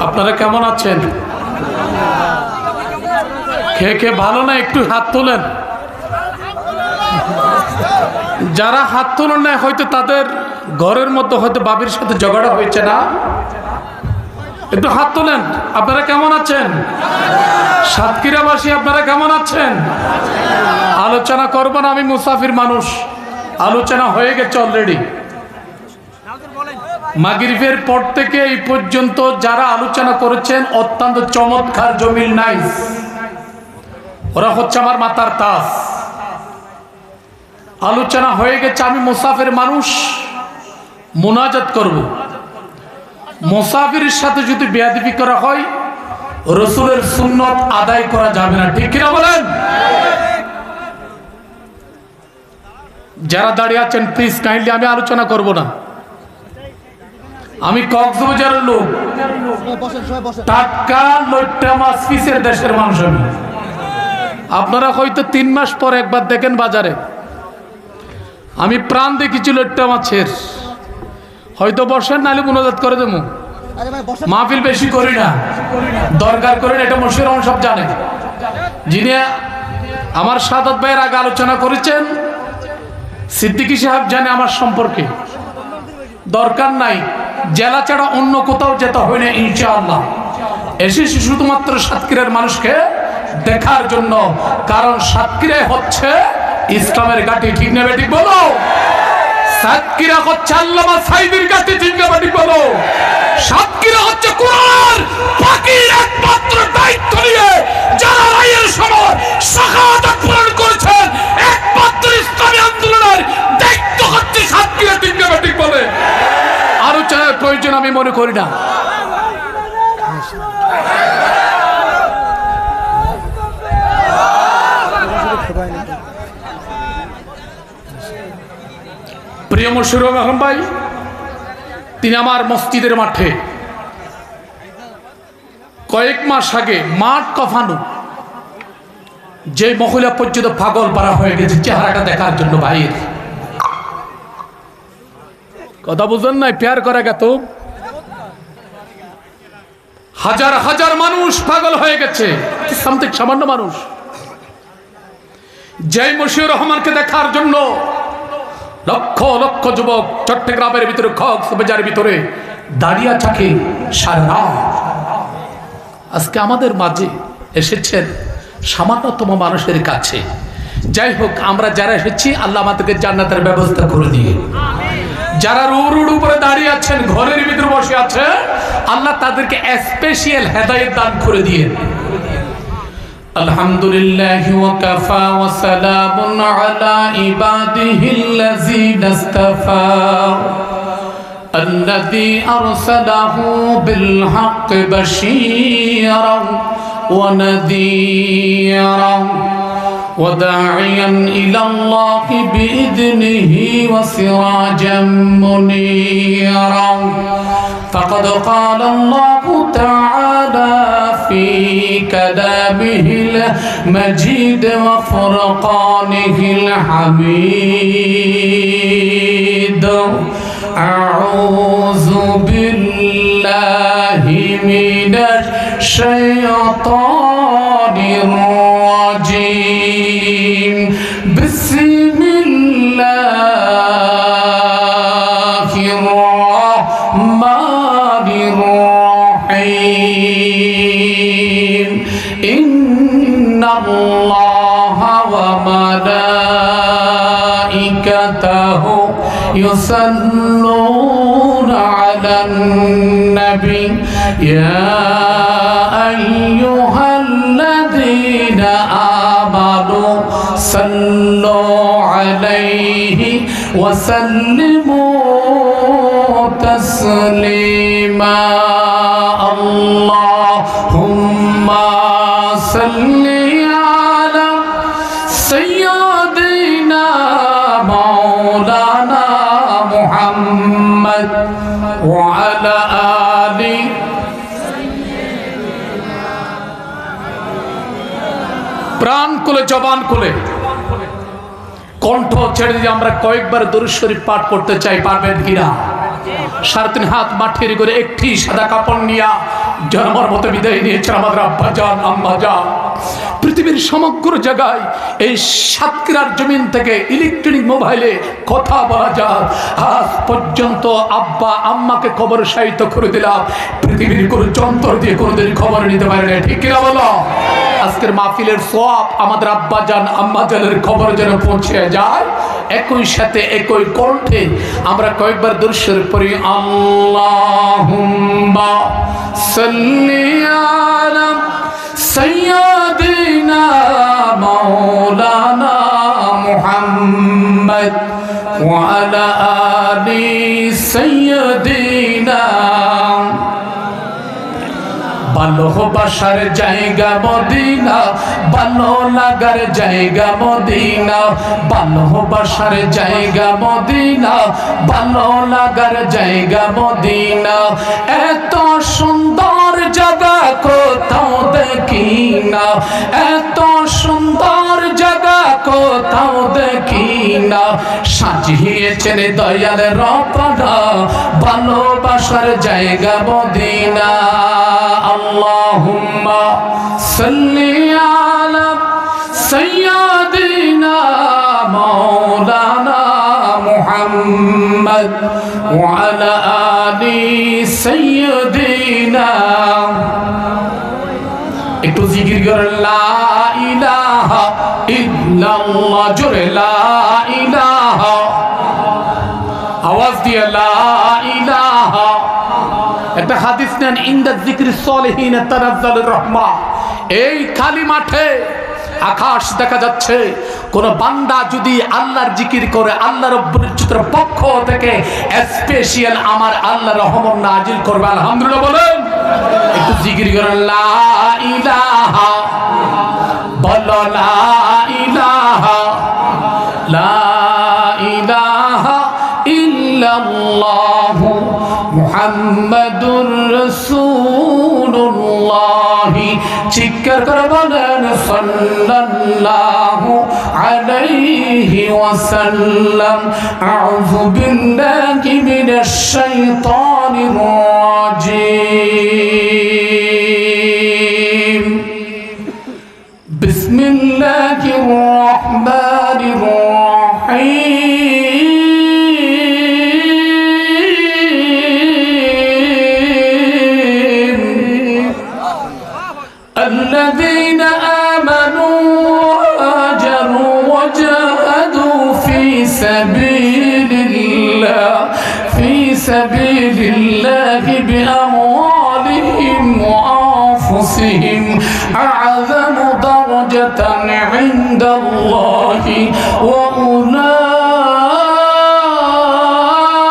আপনারা কেমন আছেন? কে ভালো না একটু হাত তোলেন। যারা হাত তোলেন না হয়তো তাদের ঘরের মধ্যে হয়তো বাবির সাথে ঝগড়া হয়েছে না, একটু হাত তোলেন। আপনারা কেমন আছেন? সাতক্ষীরাবাসী আপনারা কেমন আছেন? আলোচনা করবেন, আমি মুসাফির মানুষ, আলোচনা হয়ে গেছে অলরেডি। মাগরিবের পর থেকে এই পর্যন্ত যারা আলোচনা করেছেন অত্যন্ত চমৎকার, জমিল, নাইস। ওরা হচ্ছে আমার মাথার তাজ। আলোচনা হয়ে গেছে, আমি মুসাফির মানুষ, মুনাজাত করব। মুসাফিরের সাথে যদি বেয়াদবি করা হয় রাসূলের সুন্নাত আদায় করা যাবে না, ঠিক কিনা বলেন? যারা দাঁড়িয়ে আছেন প্লিজ কাইন্ডলি, আমি আলোচনা করব না। আমি কক্সবাজারের লোক, টাটকা লইট্টা মাছ পিসের দেশের মানুষ আমি। আপনারা হয়তো 3 মাস পর একবার দেখেন বাজারে, আমি প্রাণ দেখেছি লইট্টা মাছের। হয়তো বসেন, নাহলে মুনাজাত করে দেবো। মাহফিল বেশি করি না, দরকার করেন, এটা মশির রহমান সব জানে। যিনি আমার সাদাত ভাইয়ের আগে আলোচনা করেছেন, সিদ্দিকী সাহেব জানে আমার সম্পর্কে। দরকার নাই, জেলা ছাড়া অন্য কোথাও যেতে হয় না ইনশাআল্লাহ। এসেছি শুধুমাত্র সাতক্ষীরার মানুষকে দেখার জন্য, কারণ সাতক্ষীরা হচ্ছে ইসলামের ঘাঁটি, ঠিক না বেঠিক বলো? সাতক্ষীরা হচ্ছে আল্লামা সাইদির ঘাঁটি, ঠিক না বেঠিক বলো? সাতক্ষীরা হচ্ছে কোরআন পাকের একমাত্র দায়িত্ব নিয়ে যারা রায়ের সময় শাহাদাত পূরণ করেছেন, একমাত্র ইসলামী আন্দোলনের দায়িত্ব হচ্ছে সাতক্ষীরা, ঠিক না বেঠিক বলে? আলোচনার প্রয়োজন আমি মনে করি না। প্রিয় মশিউর রহমান ভাই, তিনি আমার মসজিদের মাঠে কয়েক মাস আগে মাঠ কফানো, যে মহিলা পর্যন্ত পাগল পারা হয়ে গেছে চেহারাটা দেখার জন্য। ভাইয়ের কথা বুঝলেন নাই? প্যার করা গেত হাজার হাজার মানুষ পাগল হয়ে গেছে, সামান্য মানুষ। যেই মশিউর রহমানকে দেখার জন্য লক্ষ লক্ষ যুবক চট্টগ্রামের ভিতরে, কক্সবাজারের ভিতরে দাঁড়িয়ে থাকে সারা রাত। আজকে আমাদের মাঝে এসেছেন সামান্যতম মানুষের কাছে। যাই হোক, আমরা যারা এসেছি আল্লাহ আমাদেরকে জান্নাতের ব্যবস্থা করে দিয়ে, যারা রোড উপরে দাঁড়িয়ে আছেন, ঘরের ভিতরে বসে আছে, আল্লাহ তাদেরকে স্পেশাল হেদায়েত দান করে দিয়ে। আলহামদুলিল্লাহ ওয়া কাফা ওয়া সালামুন আলা ইবাদিহিল্লাযীনা ইসতাফা আল্লাযী আরসালাহু বিল হাক্কি বাশীরান ওয়া নাযীরান وداعيا إلى الله بإذنه وسراجا منيرا فقد قال الله تعالى في كلامه المجيد وفرقانه الحميد أعوذ بالله من الشيطان الرجيم بسم الله الرحمن الرحيم إن الله وملائكته يصلون على النبي يا أيها الذين آمنوا صلوا عليه وسلموا تسليما اللهم صل على سيدنا مولانا محمد وعلى آله প্রাণ খুলে জবান খুলে কণ্ঠ ছেড়ে দিয়ে আমরা কয়েকবার দরুদ শরীফ পাঠ করতে চাই, পারবেন কিনা? 3.5 হাত মাটির করে একটি সাদা কাপড় নিয়ে জন্মর মতো বিদায় নিয়েছেন আমাদের আব্বা জান আম্মা জান। পৃথিবীর সমগ্র জায়গায় এই সাতক্ষীরার জমিন থেকে ইলেকট্রনিক মোবাইলে কথা বলা যায়। আজ পর্যন্ত আব্বা আম্মাকে খবর সাহিত্য করে দিলাম, পৃথিবীর কোনো যন্ত্র দিয়ে কোনোদিন খবর নিতে পারে না, ঠিক কিনা বলো? আজকের মাহফিলের সওয়াব আমাদের আব্বা জান আম্মা জানের খবর যেন পৌঁছে যায়। একই সাথে একই কণ্ঠে আমরা কয়েকবার দরুদ শরীফ পড়ি। আল্লাহুম্মা সাল্লি আলা সাইয়্যিদিনা মাওলানা মুহাম্মদ ওয়া আলা আলি সাইয়্যিদিনা। ভালোবাসার জায়গা মদিনা, ভালো লাগার জায়গা মদিনা, ভালোবাসার জায়গা মদিনা, ভালো লাগার জায়গা মদিনা। এত সুন্দর জায়গা কোথাও দেখি না, এত সুন্দর জায়গা কোথাও দেখি না। সাজিয়েছেন দয়াল রব্বানা ভালোবাসার জায়গা মদিনা। আল্লাহুম্মা সাল্লি আলা সাইয়্যিদিনা মাওলানা মুহাম্মদ ওয়া আলা আলি সাইয়্যিদিনা। একটু জিকির করে লা ইলাহা ইল্লাল্লাহ, জোরে লা ইলাহা, আওয়াজ দিয়ে লা ইলাহা। একটা হাদিস নেন, ইনদা যিকরি সলিহিন তানাজ্জালুর রাহমা। এই খালি মাঠে আকাশ দেখা যাচ্ছে, কোন বান্দা যদি আল্লাহর জিকির করে আল্লাহ রাব্বুল ইজ্জতের পক্ষ থেকে স্পেশাল আমার আল্লাহ রহমত নাজিল করবে। আলহামদুলিল্লাহ বলেন। একটু জিকির করেন লা ইলাহা, বলো লা ইলাহা, লা ইলাহা ইল্লাল্লাহু মুহাম্মাদুর রাসূলুল্লাহ। চিৎকার করে বলেন সাল্লাল্লাহু আলাইহি ওয়াসাল্লাম। আউযু বিল্লাহি মিনাশ শাইতানির রাজীম। বিসমিল্লাহির রাহমানির রাহিম। الذين آمنوا وهاجروا وجاهدوا في سبيل الله بأموالهم وأنفسهم أعظم درجة عند الله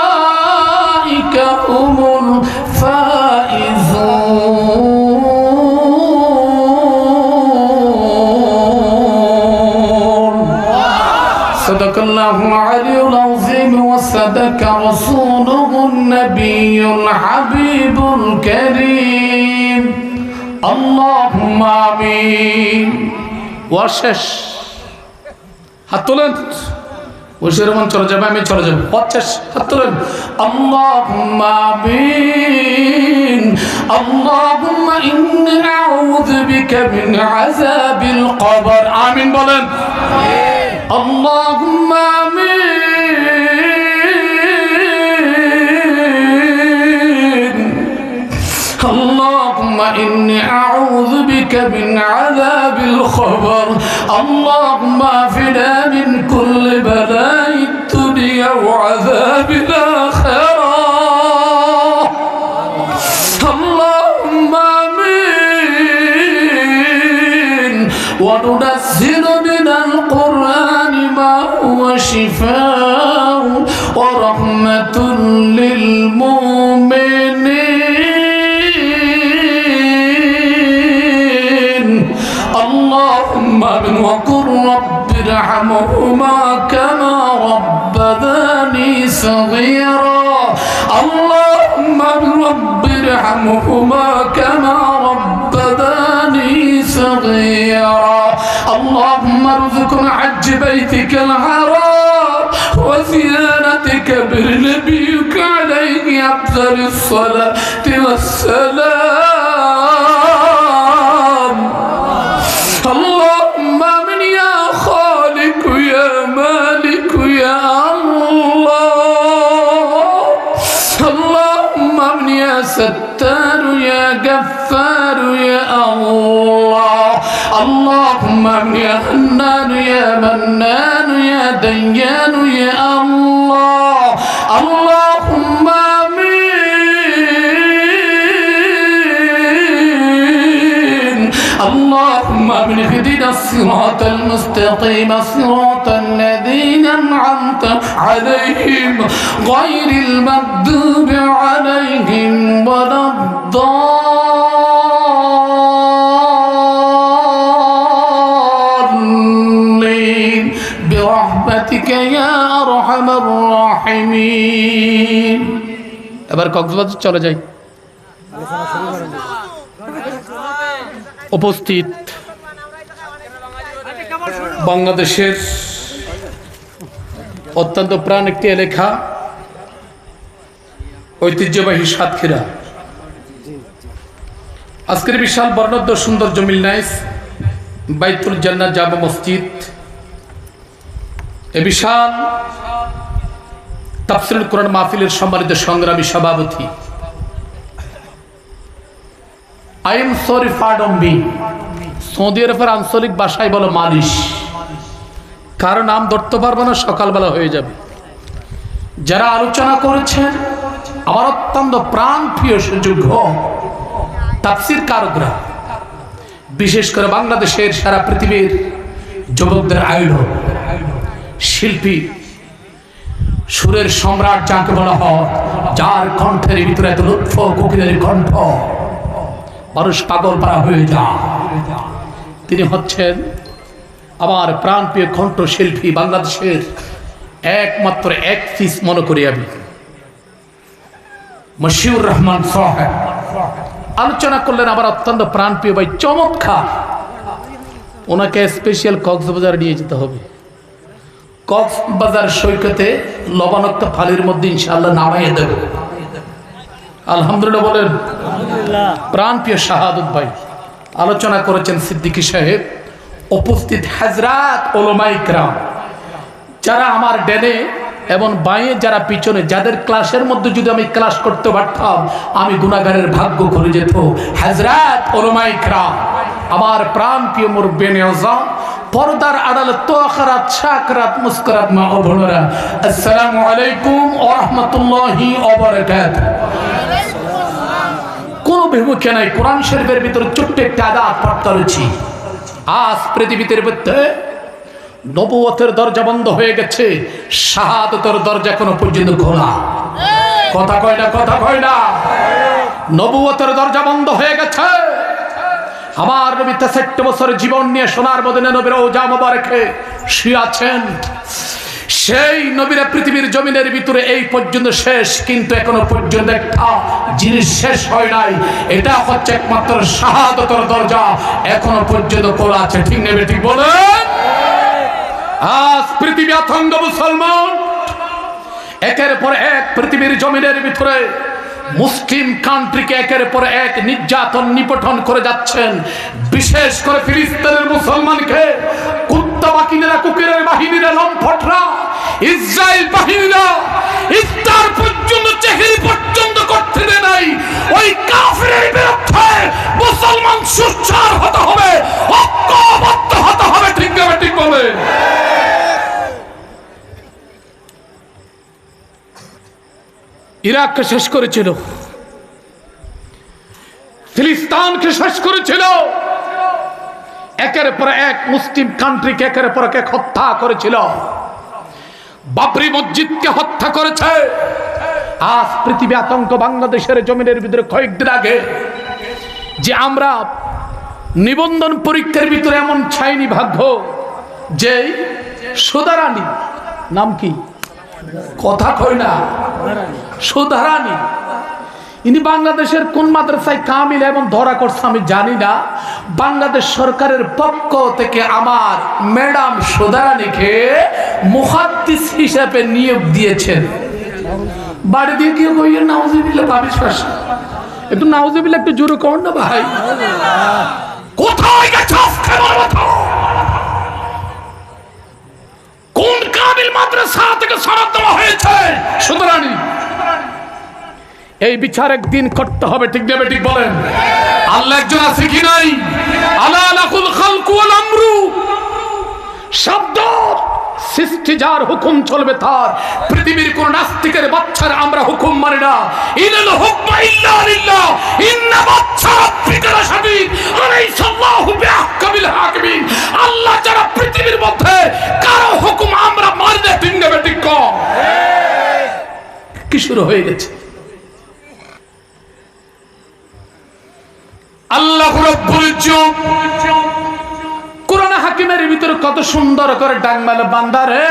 وأولئك هم صدق الله العلي العظيم وصدق رسوله النبي الحبيب الكريم اللهم آمين। ওয়াশেষ হাত তোলেন, ওশিরমান চলে যাবে, আমি চলে যাব। ওয়াশেষ হাত তোলেন। আল্লাহুম্মা আমিন। আল্লাহুম্মা ইন্নী আউযু বিকা মিন আযাবিল কবর। আমিন বলেন। اللهم آمين। اللهم إني أعوذ بك من عذاب القبر. اللهم اعفنا من كل بلاء الدنيا وعذاب الآخرة. اللهم آمين. وننزل من القرآن ما هو شفاء ورحمة للمؤمنين. اللهم آمين. وقل رب ارحمهما كما ربياني صغيرا. اللهم آمين. رب ارحمهما كما ربياني صغيرا. اللهم ارزقنا حج بيتك الحرام وزيارتك برنبيك عليه أفضل الصلاة والسلام. اللهم آمين يا خالق يا مالك يا الله. اللهم آمين يا ستار يا غفار يا الله. اللهم آمين يا حنان يا منان يا ديان يا الله. اللهم آمين. اللهم آمين اهدنا الصراط المستقيم صراط الذين أنعمت عليهم غير المغضوب عليهم ولا الضالين برحمتك يا أرحم الراحمين. এবার কক্সবাজার চলে যাই। উপস্থিত বাংলাদেশের অত্যন্ত প্রাণ একটি এলাকা ঐতিহ্যবাহী সাতক্ষীরা। আজকের বিশাল বর্ণাঢ্য সুন্দর জমিল নাইস বাইতুল জান্নাত জামা মসজিদ, এ বিশাল তাফসীরুল কোরআন মাহফিলের সম্মানিত সংগ্রামী সভাপতি, I am sorry pardon me, Saudi আরবের আঞ্চলিক ভাষায় বলো মালিশ, কারো নাম ধরতে পারবো না, সকালবেলা হয়ে যাবে। যারা আলোচনা করেছেন আমার অত্যন্ত প্রাণ প্রিয় সুযোগ্য তাফসীর কারকরা, বিশেষ করে বাংলাদেশের সারা পৃথিবীর যুবকদের আইডল শিল্পী, সুরের সম্রাট যাকে বলা হয়, যার কণ্ঠের ভিতরে এত লুৎফ কোকিলের কণ্ঠ, মানুষ পাগল পারা হয়ে যায়। তিনি হচ্ছেন আমার প্রাণপ্রিয় কণ্ঠশিল্পী, বাংলাদেশের একমাত্র এক পিস মনে করি আমি, মশিউর রহমান সাহেব। আলোচনা করলেন আমার অত্যন্ত প্রাণপ্রিয় ভাই, চমৎকার। ওনাকে স্পেশাল কক্সবাজার নিয়ে যেতে হবে। কক্সবাজার সৈকতে লবণাক্ত ফালির মধ্যে ইনশাআল্লাহ নামাইয়ে দেব। আলহামদুলিল্লাহ বলেন। প্রাণপ্রিয় শাহাদত ভাই আলোচনা করেছেন, সিদ্দিকী সাহেব। উপস্থিত হাজরাত ওলামায়ে কেরাম, যারা আমার ডেনে এবং বাঁয়ে, যারা পিছনে, যাদের ক্লাসের মধ্যে যদি আমি ক্লাস করতে পারতাম আমি গুনাহগারের ভাগ্য খুলে যেত। হাজরাত ওলামায়ে কেরাম, আমার প্রাণপ্রিয় মুরব্বিয়ানে আযম, পর্দার আড়ালে তোয়াখারাত সাকরাত মুস্করাত মা ও বোনেরা, আসসালামু আলাইকুম ওয়া রাহমাতুল্লাহি ওয়া বারাকাতুহু। কোন বিমুখে নাই, কোরআন শরীফের ভিতরে ছোট্ট একটা আয়াত পাঠ করেছি। আজ পৃথিবীর মধ্যে নবুয়তের দরজা বন্ধ হয়ে গেছে, শাহাদাতের দরজা এখনো পর্যন্ত খোলা। কথা কয় না, কথা কয় না। নবুয়তের দরজা বন্ধ হয়ে গেছে। আমার নবী 63 বছরের জীবন নিয়ে সোনার মদিনা নবীর রওজা মোবারকে শুয়ে আছেন। সেই নবীরা পৃথিবীর জমিনের ভিতরে এই পর্যন্ত শেষ, কিন্তু এখনো পর্যন্ত একটা জিনিস শেষ হয় নাই, এটা হচ্ছে একমাত্র শাহাদাতের দরজা এখনো পর্যন্ত খোলা আছে। ঠিক নেবে, ঠিক বলেন। আজ পৃথিবী আতঙ্ক মুসলমান একের পর এক পৃথিবীর জমিনের ভিতরে মুসলিম কান্ট্রিকে একের পর এক নির্যাতন নিপীড়ন করে যাচ্ছেন। বিশেষ করে ফিলিস্তিনের মুসলমানকে কুত্তা বাহিনীরা, কুকুরের বাহিনীরা, লম্পটরা, ইসরায়েল বাহিনীরা ইফতার পর্যন্ত, চেহরি পর্যন্ত করতে দেয় নাই। ওই কাফিরের বিরুদ্ধে মুসলমান সোচ্চার হতে হবে, ঐক্যবদ্ধ হতে হবে। ঠিক না, ঠিক বলে। ইরাককে শেষ করেছিল, ফিলিস্তিনকে শেষ করেছিল, একের পর এক মুসলিম কান্ট্রিকে একের পর এক হত্যা করেছিল, বাবরি মসজিদকে হত্যা করেছে। আজ পৃথিবী আতঙ্ক। বাংলাদেশের জমিনের ভিতরে কয়েকদিন আগে যে আমরা নিবন্ধন পরীক্ষার ভিতরে এমন ছাইনি ভাগ্য যে সুধারানী, নাম কি, কথা কই না, সুধারানী, ইনি বাংলাদেশের কোন মাদ্রাসায় কামিল এবং ধরা করছে আমি জানি না। বাংলাদেশ সরকারের পক্ষ থেকে আমার ম্যাডাম সুধারানীকে মুহাদ্দিস হিসেবে নিয়োগ দিয়েছেন। বাড়ি দিয়ে কি কইয়েন নাউজুবিল্লাহ, ভাবিস পাশে একটু নাউজুবিল্লাহ একটু জোরে কর না ভাই। কোথায় গেছে আজকে বলো তো? কোন কামিল মাদ্রাসা থেকে সরাত দেওয়া হয়েছে সুতরাং এই বিচার একদিন করতে হবে, ঠিক না ঠিক বলেন? আল্লাহ একজন আছে কি নাই? আলা লাকুল খালকু ওয়াল আমরু, শব্দ সৃষ্টি যার হুকুম চলবে তার। পৃথিবীর কোন নাস্তিকের বাচ্চার আমরা হুকুম মানি না। ইনাল হুকমা ইল্লা লিল্লাহ, ইন্না বাচ্চা রাব্বিকা লাশাদীদ, আলাইসাল্লাহু বিআহকামিল হাকিমিন। আল্লাহ যারা পৃথিবীর মধ্যে কারো হুকুম আমরা মানি না, ঠিক না ঠিক কম। কি শুরু হয়ে গেছে? আল্লাহ রাব্বুল ইজ্জত কোরআন হাকিমের ভিতরে কত সুন্দর করে ডাক মেলে, বান্দারে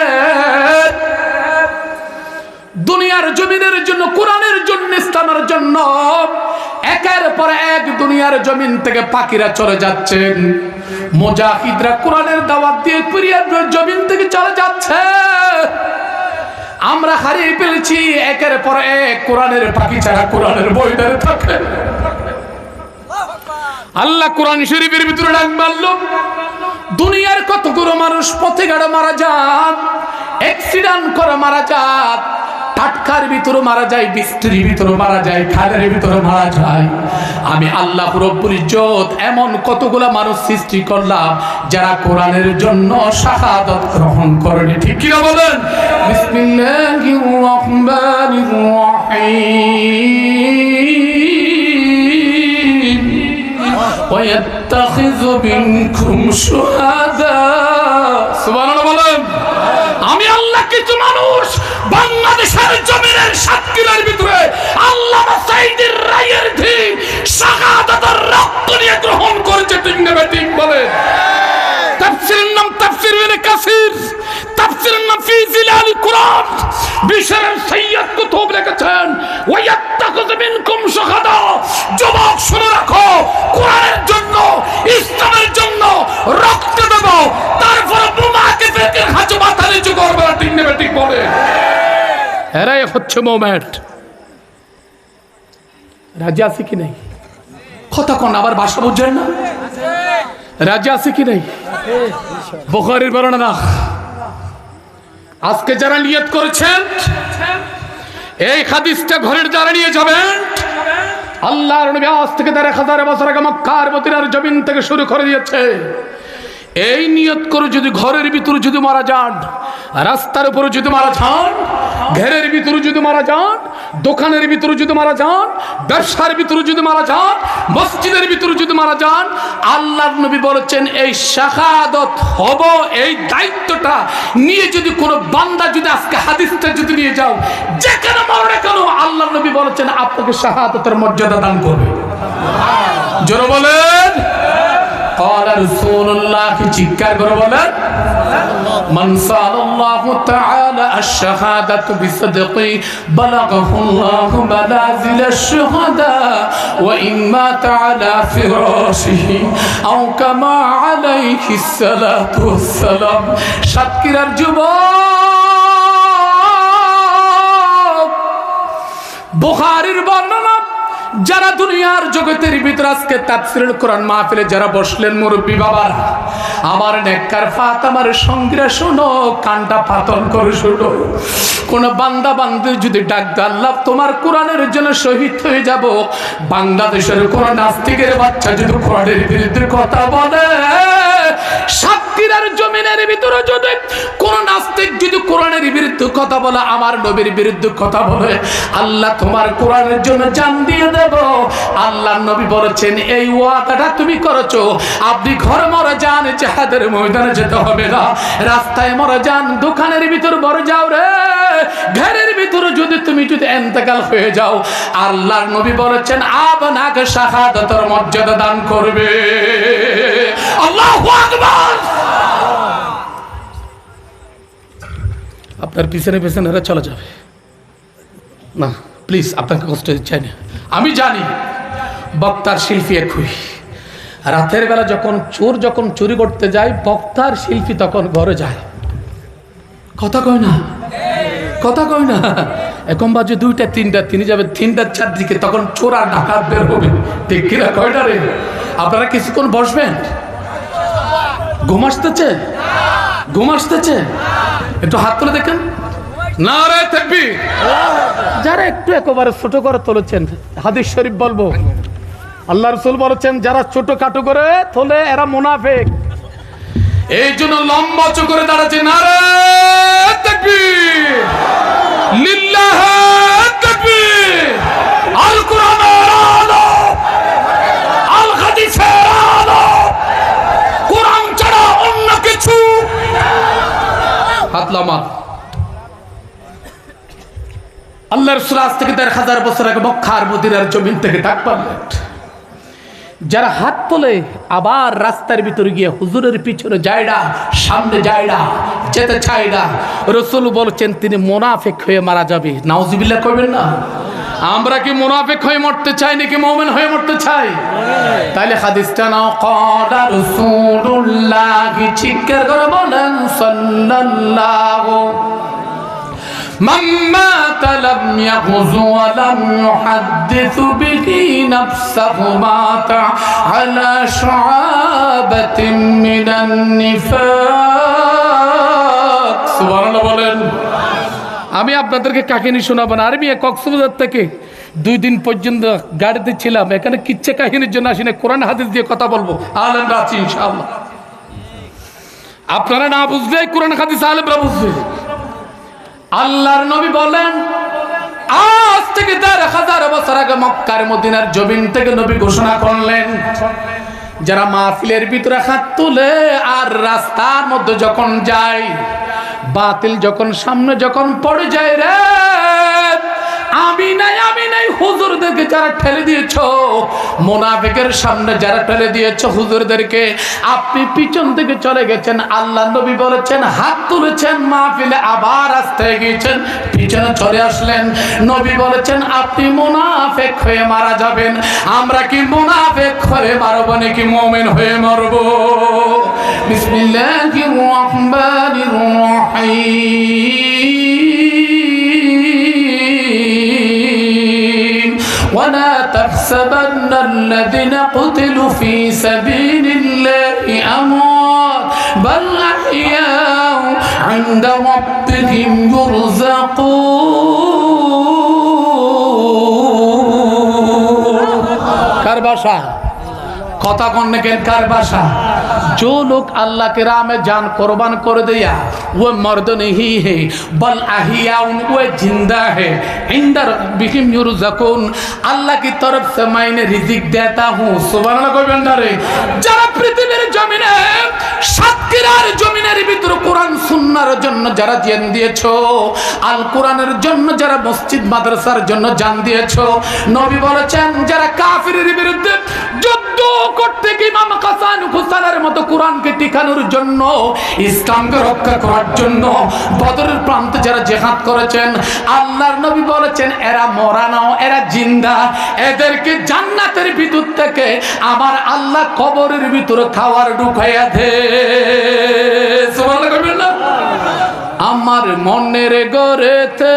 দুনিয়ার জমিনের জন্য, কোরআনের জন্য, ইসলামের জন্য একের পর এক দুনিয়ার জমিন থেকে পাখিরা চলে যাচ্ছেন। মুজাহিদরা কোরআনের দাওয়াত দিয়ে কুরিয়ার জমিন থেকে চলে যাচ্ছে। আমরা হারিয়ে ফেলেছি একের পর এক কোরআনের পাখি ছাড়া কোরআনের বই ধরে থাকে। আল্লাহ কোরআন শরীফের ভিতরে ডাক মারলো, দুনিয়ার কতগুলো মানুষ পথে ঘাটে মারা যান, অ্যাক্সিডেন্ট করে মারা যান, টাটকার ভিতরে মারা যায়, বৃষ্টির ভিতরে মারা যায়, খালের ভিতরে মারা যায়। আমি আল্লাহ রব্বুল ইজ্জত এমন কতগুলো মানুষ সৃষ্টি করলাম যারা কোরআনের জন্য শাহাদাত গ্রহণ করেনি, ঠিক কি না বলেন? বিসমিল্লাহির রহমানির রহিম, وَيَتَّخِذُ مِنكُمْ شُهَدَاءَ। সুবহানাল্লাহ বলেন। আমি আল্লাহ কিছু মানুষ বাংলাদেশের জমিনের সাতক্ষীরার ভিতরে আল্লামা সাঈদীর রায়ের দিন শাহাদাতের রক্ত নিয়ে গ্রহণ করেছে, ঠিক না ঠিক বলেন? তাফসীরের নাম তাফসীর ইবনে কাসির, তাফসীরের নাম ফি জিলাল কুরআন। বিশর সৈয়দ কুতুব লিখেছেন ওয়ায়াত্তাখিযু মিনকুম শুহাদা। যুবক শুনে রাখো, কোরআনের জন্য, ইসলামের জন্য রক্ত দেব, তারপর বোমাকে ফেকে হাজু মাথা নিচু করবে, ঠিক না ঠিক বলে? এরাই হচ্ছে মোমেন্ট। রাজি আছে কি নাই? কথা কোন আবার ভাষা বুঝছেন না? রাজি আছে কি নাই? বুখারীর বর্ণনা না। আজকে যারা নিয়ত করেছেন এই হাদিসটা ঘরের যারা নিয়ে যাবেন, আল্লাহর নবী আজ থেকে ১,৫০০ বছর আগে মক্কার মদিনার জমিন থেকে শুরু করে দিয়েছে। এই নিয়ত করে যদি ঘরের ভিতরে যদি মারা যান, রাস্তার উপরে যদি মারা যান, ঘরের ভিতরে যদি মারা যান, দোকানের ভিতরে যদি মারা যান, ব্যবসার ভিতরে যদি মারা যান, মসজিদের ভিতরে যদি মারা যান, আল্লাহর নবী বলেছেন এই শাহাদাত হব, এই দায়িত্বটা নিয়ে যদি কোনো বান্দা যদি আজকে হাদিসটা যদি নিয়ে যাও, যেখানে মারো না কেন, আল্লাহর নবী বলেছেন আপনাকে শাহাদাতের মর্যাদা দান করবে। জোরে বলেন قال رسول الله চিৎকার করে বলেন من سأل الله تعالى الشهادة بصدقه بلغه الله منازل الشهداء وإن مات على فراشه أو كما عليه الصلاة والسلام। সাতক্ষীরার যুবক, বুখারীর বর্ণনা, যারা দুনিয়ার জগতের ভিতরে আজকে তাফসীরুল কোরআন মাহফিলে যারা বসলেন, মুরব্বী বাবারা, আমার নেককার ফাতেমার সঙ্গীরা শোনো, কানটা পাতন করে শোনো। কোন বান্দা বান্দি যদি ডাক দেয় আল্লাহ তোমার কোরআনের জন্য শহীদ হয়ে যাব, বাংলাদেশের কোন নাস্তিকের বাচ্চা যদি কোরআনের বিরুদ্ধে কথা বলে, সাতক্ষীরার জমিনের ভিতরে যদি কোন নাস্তিক যদি কোরআনের বিরুদ্ধে কথা বলে, আমার নবীর বিরুদ্ধে কথা বলে, আল্লাহ তোমার কোরআনের জন্য জান দিয়ে দেব। আল্লাহ নবী বলেছেন এই ওয়াদাটা তুমি করেছো, আপনি ঘরে মরে যান, জিহাদের ময়দানে যেতে হবে না, রাস্তায় মরে যান, দোকানের ভিতর মরে যাও রে, ঘরের ভিতরে যদি তুমি যদি ইন্তেকাল হয়ে যাও, আল্লাহর নবী বলেছেন আপনাকে শাহাদাতের মর্যাদা দান করবে। আল্লাহু আকবার। আপনার পিছনে পিছনে এরা চলে যাবে না, প্লিজ আপনাকে কষ্ট দিতে চাই না। আমি জানি বক্তার শিল্পী একই, রাতের বেলা যখন চোর যখন চুরি করতে যায়, বক্তার শিল্পী তখন ঘরে যায়। কথা কয় না, কথা কয় না। এখন বাজে 2টা 3টা, তিনি যাবে 3টা 4 দিকে, তখন চোর আর ডাকাত বের হবে। ঠিক কিনা কয়টা রে? আপনারা কিছুক্ষণ বসবেন। ঘুম আসতেছে, ঘুম আসতেছে? একটু হাত তুলে দেখেন। নারে তাকবীর। যারা একটু একেবারে ছোট করে তুলেছেন, হাদিস শরীফ বলবো, আল্লাহ রাসূল বলেছেন যারা ছোট খাটো করে তোলে এরা মুনাফিক। এই জন্য লম্বা চোখ করে দাঁড়াচ্ছে। নারে তাকবীর, লিল্লাহি তাকবীর। আল কোরআনের আলো, আল হাদিসের আলো, কোরআন ছাড়া অন্য কিছু। হাত লামা। আল্লাহ রাসূল আজ থেকে 1000 বছর আগে মক্কার মদিনার জমিন থেকে ডাক পারলেন, যারা হাত তোলে আবার রাস্তার ভিতরে গিয়ে হুজুরের পিছনে যায় না, সামনে যায় না, যেতে চায় না, রাসূল বলেছেন তিনি মুনাফিক হয়ে মারা যাবে। নাউজুবিল্লাহ কইবেন না? আমরা কি মুনাফিক হয়ে মরতে চাই নাকি মুমিন হয়ে মরতে চাই? তাইলে হাদিসটা নাও। ক্বালা রাসূলুল্লাহ, চিৎকার করে বলেন সাল্লাল্লাহু من مات لم يغزو ولم يحدث به نفسه مات على شعابة من النفاق। সুবহানাল্লাহ বলেন। আমি আপনাদেরকে কাহিনী শোনাবো না। আমি কক্সবাজার থেকে 2 দিন পর্যন্ত গাড়িতে ছিলাম। এখানে কিচ্ছা কাহিনীর জন্য আসিনি, কোরআন হাদিস দিয়ে কথা বলবো। আলেমরা আছি ইনশাআল্লাহ। আপনারা না বুঝলে কোরআন হাদিস আলেমরা বুঝবে। আল্লাহর নবী বলেন, আজ থেকে 1000 বছর আগে মক্কার মদিনার জমিন থেকে নবী ঘোষণা করলেন, যারা মাহফিলের ভিতরে হাত তুলে আর রাস্তার মধ্যে যখন যায়, বাতিল যখন সামনে যখন পড়ে যায়, রে আমি নাই হুজুরদেরকে যারা ঠেলে দিয়েছো, মুনাফিকের সামনে যারা ঠেলে দিয়েছো হুজুরদেরকে, আপনি পিছন থেকে চলে গেছেন। আল্লাহ নবী বলেছেন, হাত তুলেছেন মাহফিলে, আবার রাস্তায় গিয়েছেন, পিছনে চলে আসলেন। নবী বলেছেন আপনি মুনাফিক হয়ে মারা যাবেন। আমরা কি মুনাফিক হয়ে মারবো নাকি মুমিন হয়ে মরবো? বিসমিল্লাহির রহমানির রহিম। ولا تحسبن الذين قتلوا في سبيل الله أموات بل أحياء عند ربهم يرزقون। কার ভাষা? কথা কন কেন? কার ভাষা? जो लोग अल्लाह के राह में जान कुर्बान कर दिया वो मर्द नहीं है बल अहिया, वो जिंदा है। इंदर बिहिम युरज़कुन, अल्लाह की तरफ से मैंने रिजिक देता हूँ। सुबहानाल्लाह कोई बंदारे যারা পৃথিবীর জমিনে সাতক্ষীরার জমিনের ভিতর কোরআন সুন্নাহর জন্য যারা জান দিয়েছো, আল কোরআনের জন্য যারা মসজিদ মাদ্রাসার জন্য জান দিয়েছো, নবী বলেছেন যারা কাফিরের বিরুদ্ধে যুদ্ধ করতে গিয়ে ইমাম হাসান হুসাইনের মতো কোরআনকে টিকানোর জন্য, ইসলামকে রক্ষা করার জন্য বদরের প্রান্তে যারা জিহাদ করেছেন, আল্লাহর নবী বলেছেন এরা মরা নাও, এরা জিন্দা। এদেরকে জান্নাতের ভিতর থেকে আমার আল্লাহ কবরের ভিতরে খাওয়ার ঢুকাইয়া দে। সুবহানাল্লাহ কইবেন না? আমার মনের গড়েতে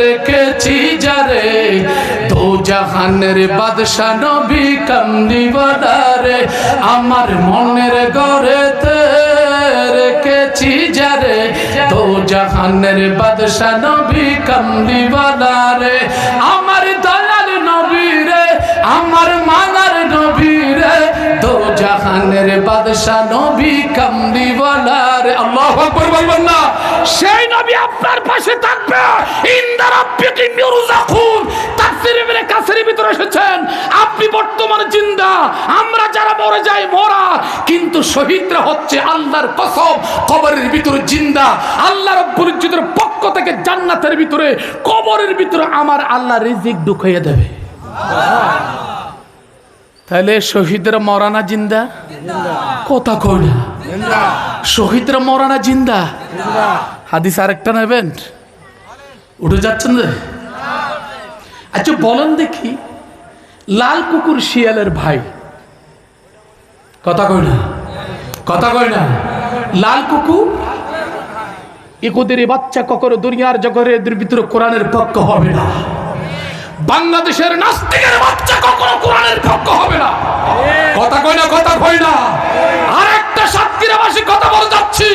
রেখেছি যারে, দো জাহানের বাদশা নবী কামলিওয়ালা রে। আমার মনের গড়েতে রেখেছি যারে, দো জাহানের বাদশা নবী কামলিওয়ালা রে। আমার দয়াল নবী রে, আমার মানার নবী রে, দো জাহানের বাদশা নবী কামলিওয়ালা রে। আল্লাহু আকবার বলবেন না? সেই নবী আপনার পাশে থাকবে। ইনদা রাব্বিকুম ইউরযাকুন। তাফসীর ইবনে কাসিরের ভিতরে এসেছেন আপনি বর্তমানে জিন্দা, আমরা যারা মরে যাই মরা, কিন্তু শহীদরা হচ্ছে আল্লাহর কসম কবরের ভিতরে জিন্দা। আল্লাহ রাব্বুল ইজ্জতের পক্ষ থেকে জান্নাতের ভিতরে কবরের ভিতরে আমার আল্লাহ রিজিক ঢুকাইয়া দেবে। তাহলে শহীদরা মরা না জিন্দা? কথা কই না? শহীদরা মরা না জিন্দা? হাদিস আরেকটা নেবেন? উঠে যাচ্ছেন রে? আচ্ছা বলেন দেখি, লাল কুকুর শিয়ালের ভাই, কথা কই না, কথা কই না, লাল কুকুর ইহুদির বাচ্চা কখনো দুনিয়ার জগতের ভিতরে কোরআনের পক্ষ হবে না। বাংলাদেশের নাস্তিকের বাচ্চা কখনো কোরআনের পক্ষ হবে না। কথা কই না, কথা কই না। আরেকটা সাতক্ষীরাবাসী কথা বলে যাচ্ছি,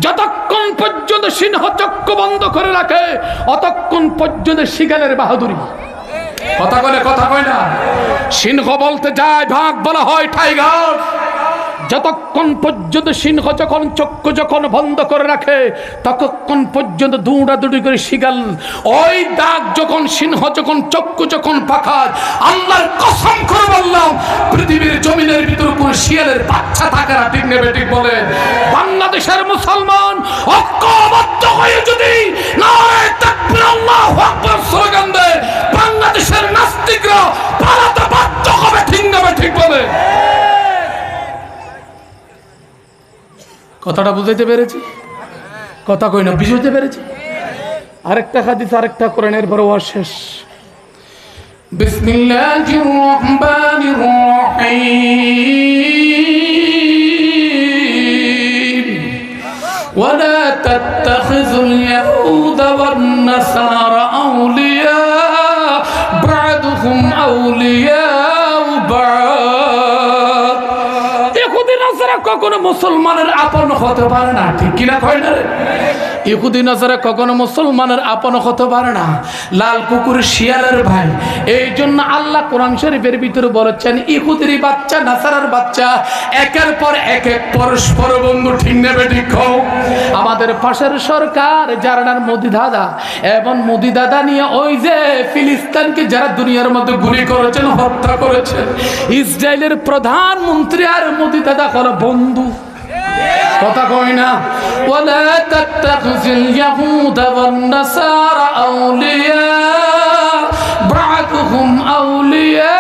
যতক্ষণ পর্যন্ত সিংহ চক্ষু বন্ধ করে রাখে অতক্ষণ পর্যন্ত শিগালের বাহাদুরি। কথা কইলে কথা কই না। সিংহ বলতে যায় ভাগ বলা হয় টাইগার। যতক্ষণ পর্যন্ত সিংহ যখন চক্ষু যখন বন্ধ করে রাখে ততক্ষণ পর্যন্ত দৌড়াদৌড়ি করে শিগাল। ওই দাগ যখন সিংহ যখন চক্ষু যখন পাখায়, আল্লাহর কসম করে বললাম পৃথিবীর জমিনের ভিতরে কোন শিয়ালের বাচ্চা থাকে না। ঠিক নেবে ঠিক বলে। বাংলাদেশের মুসলমান ঐক্যবদ্ধ হয়ে যদি নারে তাকবীর আল্লাহু আকবার স্লোগান দেয়, বাংলাদেশের নাস্তিকরা পালাতে বাধ্য হবে। ঠিক নেবে ঠিক বলে। কথাটা বুঝাইতে পেরেছি? কথা কই না, বুঝাইতে পেরেছি? আরেকটা হাদিস, আরেকটা কোরআনের পরে ওয়াজ শেষ। বিসমিল্লাহির রহমানির রহিম। ওয়ালা তাত্তাখিযুল ইয়াহুদা ওয়ান নাসারা আউলিয়া বা'দুহুম আউলিয়া কখনো মুসলমানের আপন হতে পারে না। ঠিক কিনা কয় না রে? ইহুদি নাসারা কখনো মুসলমানের আপন হতে পারে না। লাল কুকুর শিয়ালের ভাই। এই জন্য আল্লাহ কোরআন শরীফের ভিতরে বলেছেন ইহুদির বাচ্চা নাসারার বাচ্চা একের পর এক পরস্পর বন্ধু। ঠিক নেবে ঠিক খাও। আমাদের পাশের সরকার যারা মোদি দাদা এবং মোদি দাদা নিয়ে ওই যে ফিলিস্তিনকে যারা দুনিয়ার মধ্যে গুলি করেছেন, হত্যা করেছেন, ইসরায়েলের প্রধানমন্ত্রী আর মোদি দাদা হলো বন্ধু। কথা কই না। ওয়ালা তাত্তাখিযুল ইয়াহুদা ওয়ান নাসারা আউলিয়া বা'দুহুম আউলিয়া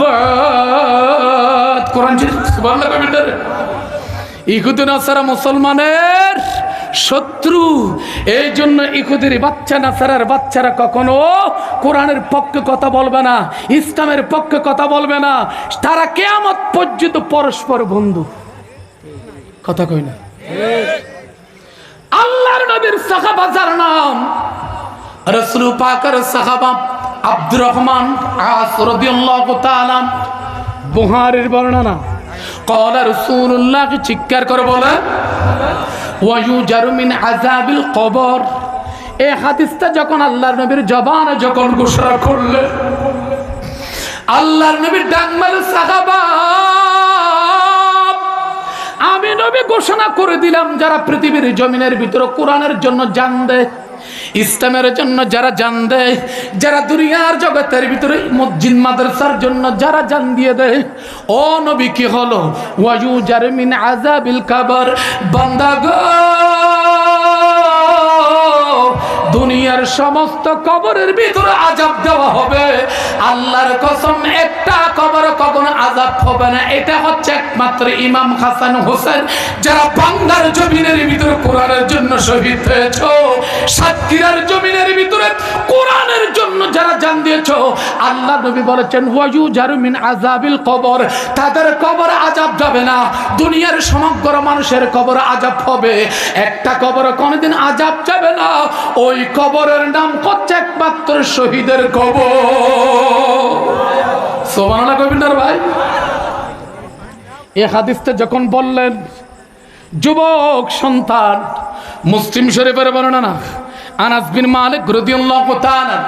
বা'দ। কোরআন সুবহানাল্লাহ কবির। ইহুদি নাসারা মুসলমানের শত্রু। এই জন্য ইহুদির বাচ্চা নাসারার বাচ্চারা কখনো কোরআনের পক্ষে কথা বলবে না, ইসলামের পক্ষে কথা বলবে না। তারা কিয়ামত পর্যন্ত পরস্পর বন্ধু। কথা কই না। আল্লাহর নবীর সাহাবা যার নাম রাসূল পাকের সাহাবা আব্দুর রহমান আস রাদিয়াল্লাহু তাআলা, বুখারীর বর্ণনা। ক্বালা রাসূলুল্লাহ, চিৎকার করে বলে ওয়ায়ুজারু মিন আযাবিল কবর। এই হাদিসটা যখন আল্লাহর নবীর জবানে যখন ঘোষণা করলে, আল্লাহর নবীর ডাক মারল সাহাবা, আমি নবী ঘোষণা করে দিলাম যারা পৃথিবীর জমিনের ভিতরে কোরআনের জন্য জান দেয়, ইসলামের জন্য যারা জান দেয়, যারা দুনিয়ার জগতের ভিতরে মসজিদ মাদ্রাসার জন্য যারা জান দিয়ে দেয়, ও নবী কি হলো ওয়ায়ুজারু মিন আযাবিল কবর। বান্দা গো, দুনিয়ার সমস্ত কবরের ভিতরে আযাব দেওয়া হবে। আল্লাহর কসম, একটা কবর কখনো আযাব হবে না। এটা হচ্ছে একমাত্র ইমাম হাসান হোসেন যারা বাংলার জমিনের ভিতরে কোরআনের জন্য শহীদ হয়েছ, সাতক্ষীরার জমিনের ভিতরে কোরআনের জন্য যারা জান দিয়েছ, আল্লাহ নবী বলেছেন ওয়ায়ুজারু মিন আযাবিল কবর। তাদের কবর আযাব যাবে না, দুনিয়ার সমগ্র মানুষের কবর আযাব হবে। একটা কবর কোনোদিন আযাব যাবে না। ওই কবরের নাম হচ্ছে একমাত্র শহীদের কবর। সুবহানাল্লাহ কবির ভাই। এই হাদিসটা যখন বললেন, যুবক সন্তান, মুসলিম শরীফের বর্ণনা, আনাস বিন মালিক রাদিয়াল্লাহু তাআলা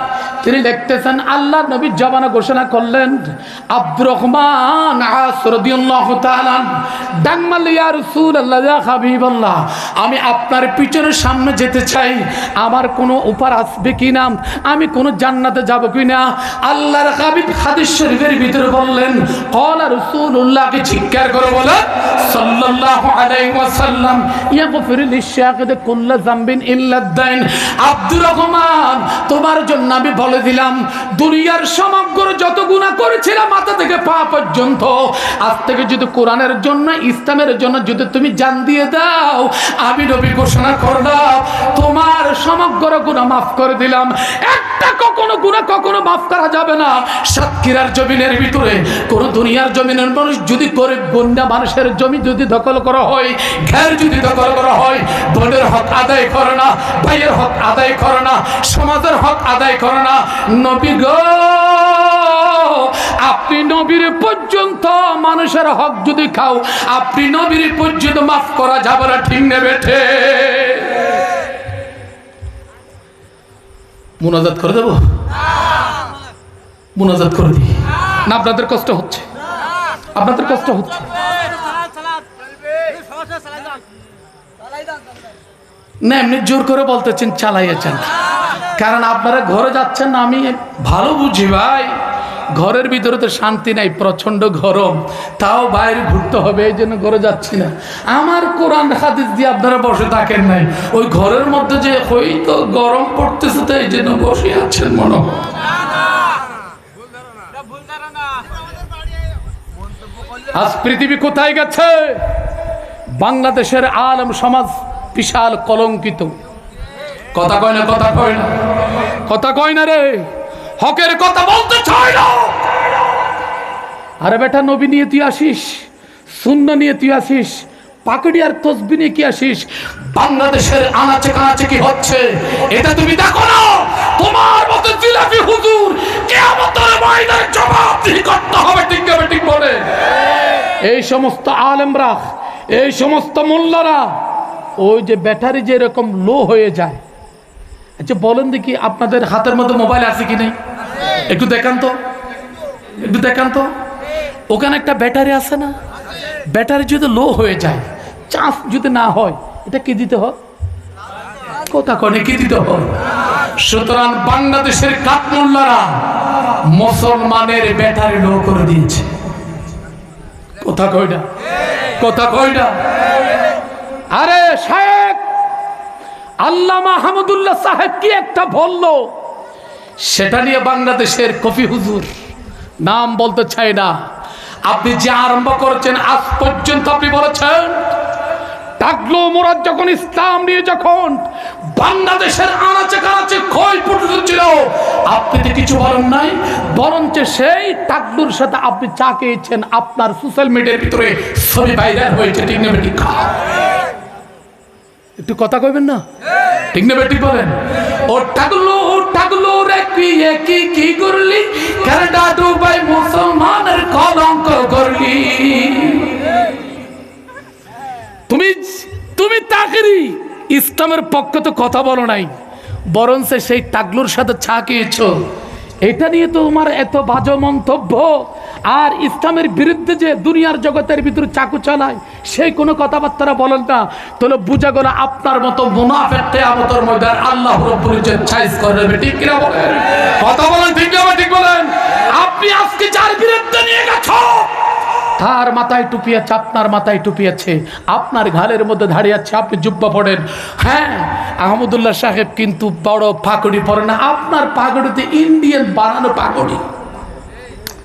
তিনি লিখতেছেন আল্লাহর নবী জবানে ঘোষণা করলেন, আব্দুর রহমান আস রাদিয়াল্লাহু তাআলা ডাক মারল, ইয়া রাসূলুল্লাহ, ইয়া হাবিবাল্লাহ, আমি আপনার পিছনের সামনে যেতে চাই। আমার কোনো উপার আসবে কিনা, আমি কোন জান্নাতে যাব কিনা। আল্লাহর হাবিব হাদিস শরীফের ভিতরে বললেন, ক্বালা রাসূলুল্লাহকে চিৎকার করে বলে সাল্লাল্লাহু আলাইহি ওয়াসাল্লাম, ইয়াগফিরু লিশ-শাকিদ কুল্লা যামবিন ইল্লা আদ-দাইন। আব্দুর রহমান, তোমার জন্য আমি বলে দিলাম, দুনিয়ার সমগ্র যত গুনাহ করেছিলাম মাথা থেকে পা পর্যন্ত, আজ থেকে যদি কোরআনের জন্য, ইসলামের জন্য যদি তুমি জান দিয়ে দাও, আমি নবী ঘোষণা করলাম তোমার সমগ্র গুনাহ মাফ করে দিলাম। একটা কখনো গুনাহ কখনো মাফ করা যাবে না। সাতক্ষীরার জমিনের ভিতরে কোন দুনিয়ার জমিনের মানুষ যদি গরিব গুন্ডা মানুষের জমি যদি দখল করা হয়, ঘের যদি দখল করা হয়, বোনের হক আদায় করে না, ভাইয়ের হক আদায় করে না, সমাজের হক আদায় করে না। নবী গো, আপনি নবীর পর্যন্ত মানুষের হক যদি খাও, আপনি নবীর পর্যন্ত মাফ করা যাবে না। ঠিক নেবে মুনাজাত করে দেবো, মুনাজাত করে দিই না? আপনাদের কষ্ট হচ্ছে, আপনাদের কষ্ট হচ্ছে না? এমনি জোর করে বলতেছেন চালাইয়েছেন, কারণ আপনারা ঘরে যাচ্ছেন না, আমি ভালো বুঝি ভাই। ঘরের ভিতরে তো শান্তি নাই, প্রচন্ড গরম, তাও বাইরে ঘুরতে হবে, এই জন্য ঘরে যাচ্ছি না। আমার কোরআন হাদিস দিয়ে আপনারা বসে থাকেন নাই, ওই ঘরের মধ্যে যে হয়তো গরম পড়তেছে তো এই জন্য বসে আছেন মনে হয়। আজ পৃথিবী কোথায় গেছে? বাংলাদেশের আলেম সমাজ বিশাল কলঙ্কিত। কথা কয় না, কথা কয় না, কথা কয় না রে, হকের কথা বলতে চাই না। আরে বেটা, নবী নিয়ে তুই আসিস, সুন্নাহ নিয়ে তুই আসিস, পাকড়ি আর তসবিহ নিয়ে কি আসিস? বাংলাদেশের আনাচে কানাচে কি হচ্ছে এটা তুমি দেখো না? তোমার মতো জিলাপি হুজুর কিয়ামতের ময়দানে জবাবদিহি করতে হবে। ঠিক হবে, ঠিক বলে। এই সমস্ত আলেমরা, এই সমস্ত মোল্লারা, ওই যে ব্যাটারি যে এরকম লো হয়ে যায়। আচ্ছা বলেন দেখি, আপনাদের হাতের মধ্যে মোবাইল আছে কি নেই? একটু দেখান তো, একটু দেখান তো। ওখানে একটা ব্যাটারি আছে না? ব্যাটারি যদি লো হয়ে যায়, চার্জ যদি না হয়, এটা কি দিতে হয়? কথা কনে কি দিতে হয়? সুতরাং বাংলাদেশের কাঠমোল্লারা মুসলমানের ব্যাটারি লো করে দিয়েছে। কথা কই না, কথা কই না। আরে সাহেব, আল্লামা হামিদুল্লাহ সাহেব কি একটা বলল, সেটা নিয়ে বাংলাদেশের কফি হুজুর, নাম বলতে চাই না, আপনি যে আরম্ভ করেছেন আজ পর্যন্ত আপনি বলেছেন টাকলো মুরাদ যখন ইসলাম নিয়ে যখন বাংলাদেশের আনাচে কানাচে ক্ষয়পুট ছিল, আপনি তো কিছু বলেন নাই, বরঞ্চ সেই টাকলুর সাথে আপনি চা খেয়েছেন, আপনার সোশ্যাল মিডিয়ার ভিতরে ছবি ভাইরাল হয়েছে। ঠিক না ঠিক? একটু কথা কইবেন না? ঠিক না ঠিক বলেন। ও টাকলু, ও টাকলু রে কি কি করলি, কানাডা দুবাই মুসলমানের কলঙ্ক করলি। তুমি তাকেরই ইসলামের পক্ষে তো কথা বলো নাই, বরঞ্চ সেই টাকলুর সাথে চা খেয়েছো, এটা নিয়ে তো তোমার এত বাজে মন্তব্য। আর ইসলামের বিরুদ্ধে যে দুনিয়ার জগতের ভিতরে চাকু চালায়, সেই কোনো কথাবার্তা বলেন না, তাহলে বুঝা গেল আপনার মতো মুনাফিক কিয়ামতের ময়দানে আল্লাহ রাব্বুল ইজ্জত সাইজ করবে। ঠিক কি না বলেন? কথা বলেন, ঠিক না ঠিক বলেন? আপনি আজকে যার বিরুদ্ধে নিয়ে গেছো, তার মাথায় টুপি আছে, আপনার মাথায় টুপি আছে, আপনার ঘাড়ের মধ্যে দাঁড়িয়ে আছে, আপনি জুব্বা পড়েন। হ্যাঁ, আহমদুল্লাহ সাহেব কিন্তু বড় পাগড়ি পরে না, আপনার পাগড়িতে ইন্ডিয়ান বানানো পাগড়ি।